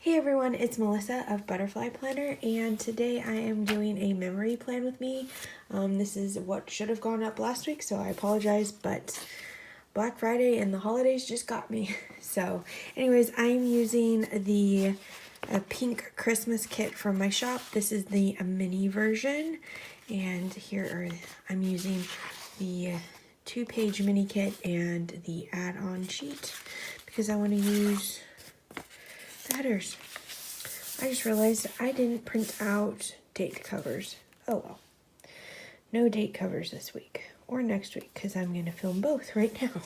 Hey everyone, it's Melissa of Butterfly Planner, and today I am doing a memory plan with me. This is what should have gone up last week, so I apologize, but Black Friday and the holidays just got me. So anyways, I'm using the pink Christmas kit from my shop. This is the mini version, and I'm using the 2-page mini kit and the add-on sheet because I want to use the headers. I just realized I didn't print out date covers. Oh well. No date covers this week or next week because I'm going to film both right now.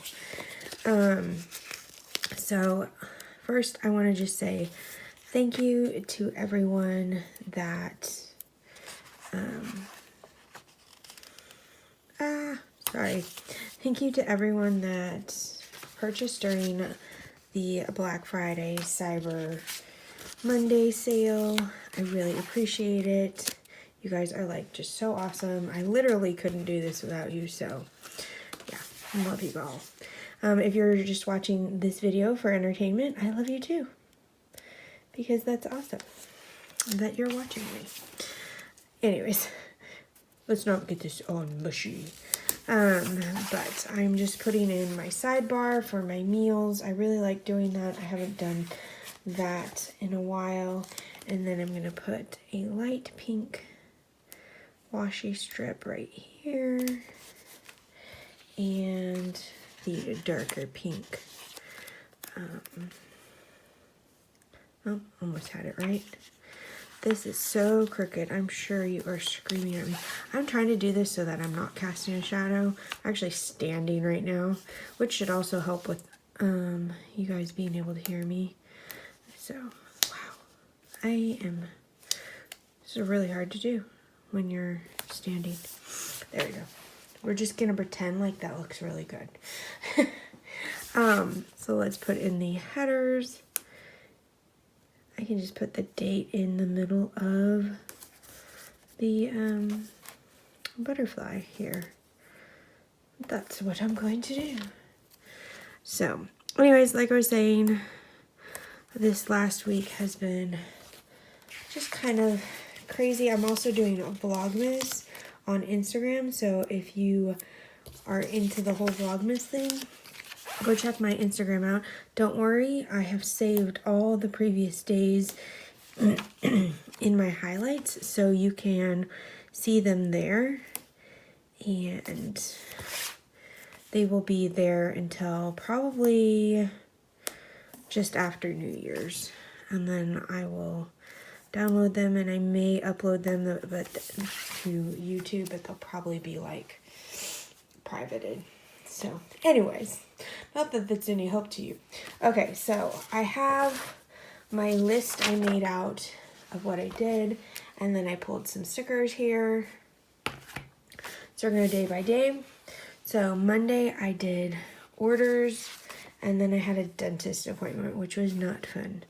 So first I want to just say thank you to everyone that Thank you to everyone that purchased during the Black Friday Cyber Monday sale. I really appreciate it. You guys are like just so awesome. I literally couldn't do this without you, so yeah, I love you all. If you're just watching this video for entertainment, I love you too, because that's awesome that you're watching me. Anyways, let's not get this on mushy. But I'm just putting in my sidebar for my meals. I really like doing that. I haven't done that in a while. And then I'm going to put a light pink washi strip right here. And the darker pink. Oh, almost had it right. This is so crooked. I'm sure you are screaming at me. I'm trying to do this so that I'm not casting a shadow. I'm actually standing right now, which should also help with you guys being able to hear me. So, wow. This is really hard to do when you're standing. There we go. We're just going to pretend like that looks really good. So let's put in the headers. I can just put the date in the middle of the butterfly here. That's what I'm going to do. So, anyways, like I was saying, this last week has been just kind of crazy. I'm also doing a Vlogmas on Instagram, so if you are into the whole Vlogmas thing, go check my Instagram out. Don't worry, I have saved all the previous days in my highlights, so you can see them there. And they will be there until probably just after New Year's. And then I will download them, and I may upload them to YouTube, but they'll probably be like privated. So anyways, not that that's any help to you. Okay, so I have my list I made out of what I did, and then I pulled some stickers here. So we're going to day by day. So Monday I did orders, and then I had a dentist appointment, which was not fun.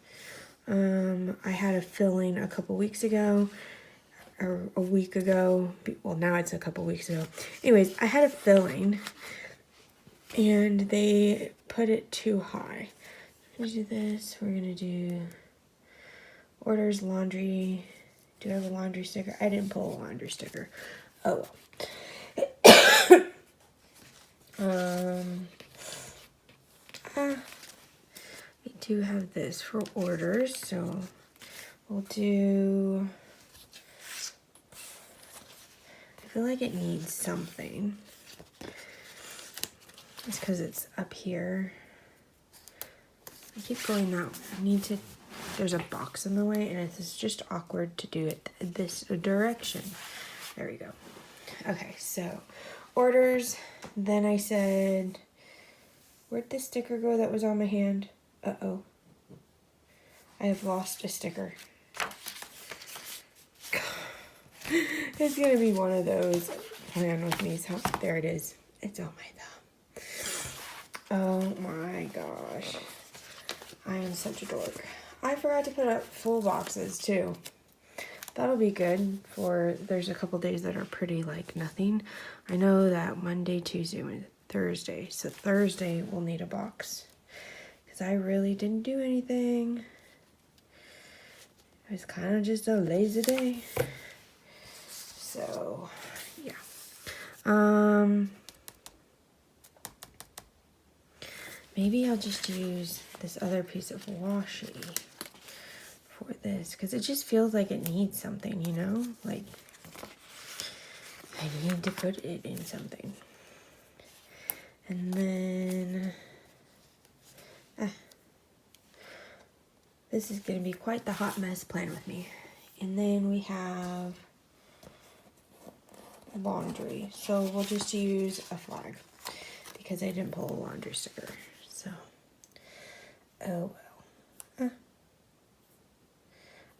I had a filling a couple weeks ago, or a week ago. Well, now it's a couple weeks ago. Anyways, I had a filling, and they put it too high. Let's do this. We're going to do orders, laundry. Do I have a laundry sticker? I didn't pull a laundry sticker. Oh, we do have this for orders, so we'll do, I feel like it needs something. It's because it's up here. I keep going that way. There's a box in the way, and it's just awkward to do it this direction. There we go. Okay, so orders. Then I said, where'd the sticker go that was on my hand? Uh-oh. I have lost a sticker. It's going to be one of those. Plan with me. So there it is. It's on my thumb. Oh my gosh. I am such a dork. I forgot to put up full boxes too. That'll be good for, there's a couple days that are pretty like nothing. I know that Monday, Tuesday, Wednesday, Thursday. So Thursday we'll need a box because I really didn't do anything. It's kind of just a lazy day. So, yeah. Maybe I'll just use this other piece of washi for this, because it just feels like it needs something, you know? Like, I need to put it in something. And then, this is going to be quite the hot mess plan with me. And then we have laundry. So we'll just use a flag because I didn't pull a laundry sticker. So, oh well. I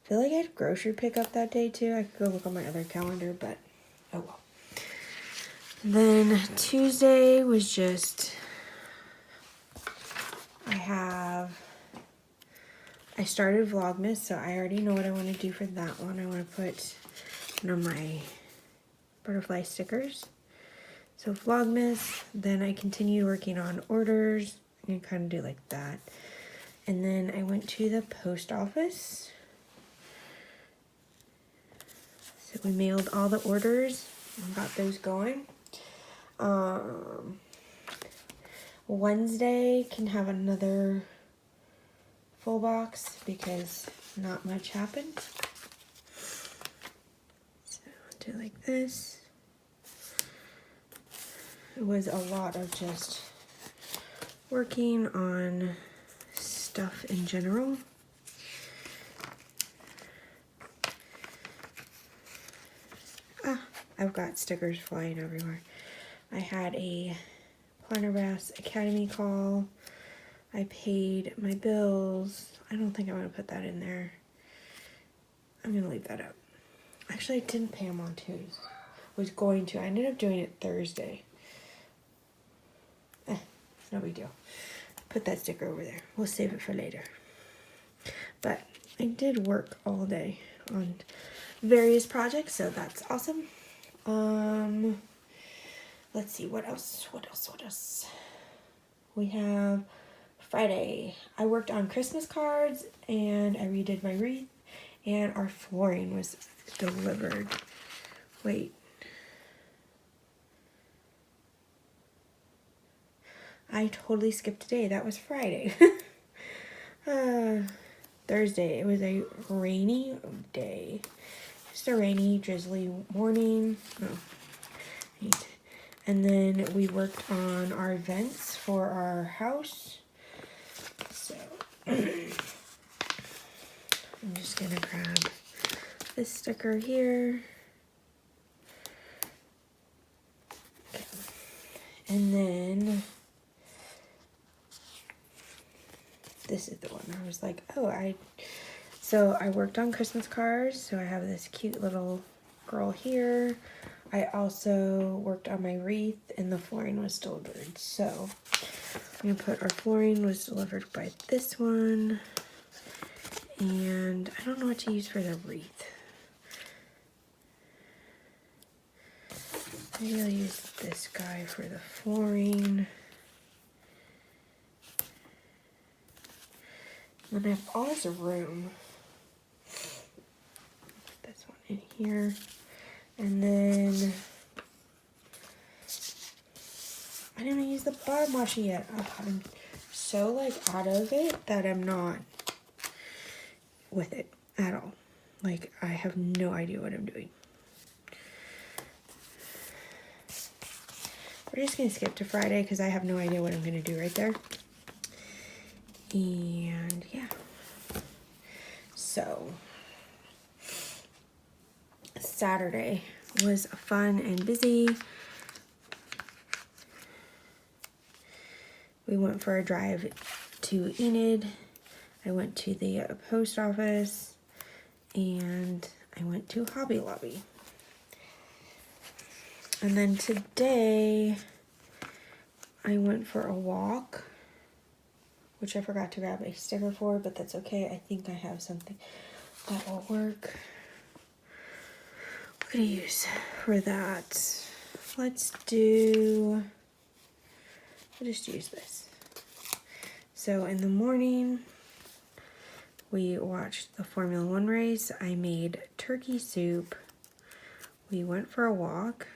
feel like I had grocery pickup that day too. I could go look on my other calendar, but oh well. Then Tuesday was just, I started Vlogmas, so I already know what I want to do for that one. I want to put one of my butterfly stickers. So Vlogmas, then I continued working on orders. I'm going to kind of do like that. And then I went to the post office. So we mailed all the orders and got those going. Wednesday can have another full box because not much happened. So I'll do like this. It was a lot of just working on stuff in general. I've got stickers flying everywhere. I had a Planner Bass Academy call. I paid my bills. I don't think I'm going to put that in there. I'm going to leave that up. Actually, I didn't pay them on Tuesday. Was going to. I ended up doing it Thursday. It's no big deal. Put that sticker over there. We'll save it for later. But I did work all day on various projects, so that's awesome. Let's see, what else? We have Friday. I worked on Christmas cards and I redid my wreath and our flooring was delivered. Wait. I totally skipped a day. That was Friday. Thursday. It was a rainy day. Just a rainy, drizzly morning. Oh. And then we worked on our vents for our house. So I'm just gonna grab this sticker here. Okay. And then this is the one I was like, oh, so I worked on Christmas cards. So I have this cute little girl here. I also worked on my wreath and the flooring was delivered. So I'm gonna put our flooring was delivered by this one. And I don't know what to use for the wreath. Maybe I'll use this guy for the flooring. And I have all this room. Put this one in here. And then I didn't use the bottom washi yet. I'm so like out of it that I'm not with it at all. Like I have no idea what I'm doing. We're just gonna skip to Friday because I have no idea what I'm gonna do right there. And yeah. So Saturday was fun and busy. We went for a drive to Enid. I went to the post office and I went to Hobby Lobby. And then today I went for a walk, which I forgot to grab a sticker for, but that's okay. I think I have something that will work. What could I use for that? We'll just use this. So in the morning, We watched the Formula One race. I made turkey soup. We went for a walk.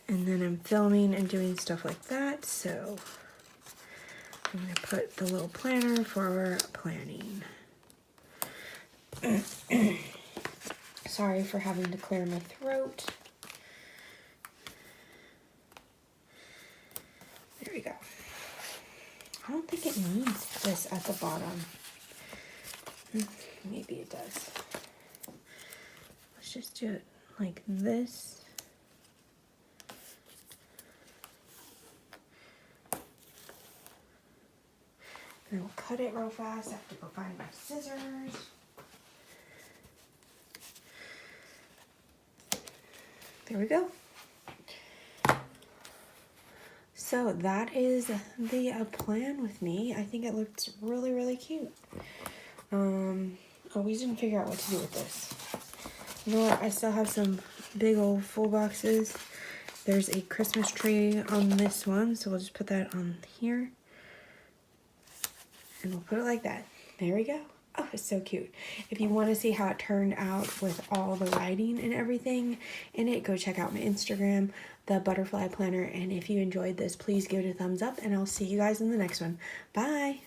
And then I'm filming and doing stuff like that, so I'm going to put the little planner for planning. Sorry for having to clear my throat. There we go. I don't think it needs this at the bottom. Maybe it does. Let's just do it like this. And we'll cut it real fast. I have to go find my scissors. There we go. So that is the plan with me. I think it looks really, really cute. Oh, we didn't figure out what to do with this. You know what? I still have some big old full boxes. There's a Christmas tree on this one, so we'll just put that on here. And we'll put it like that. There we go. Oh, it's so cute. If you want to see how it turned out with all the writing and everything in it, go check out my Instagram, the Butterfly Planner. And if you enjoyed this, please give it a thumbs up, and I'll see you guys in the next one. Bye.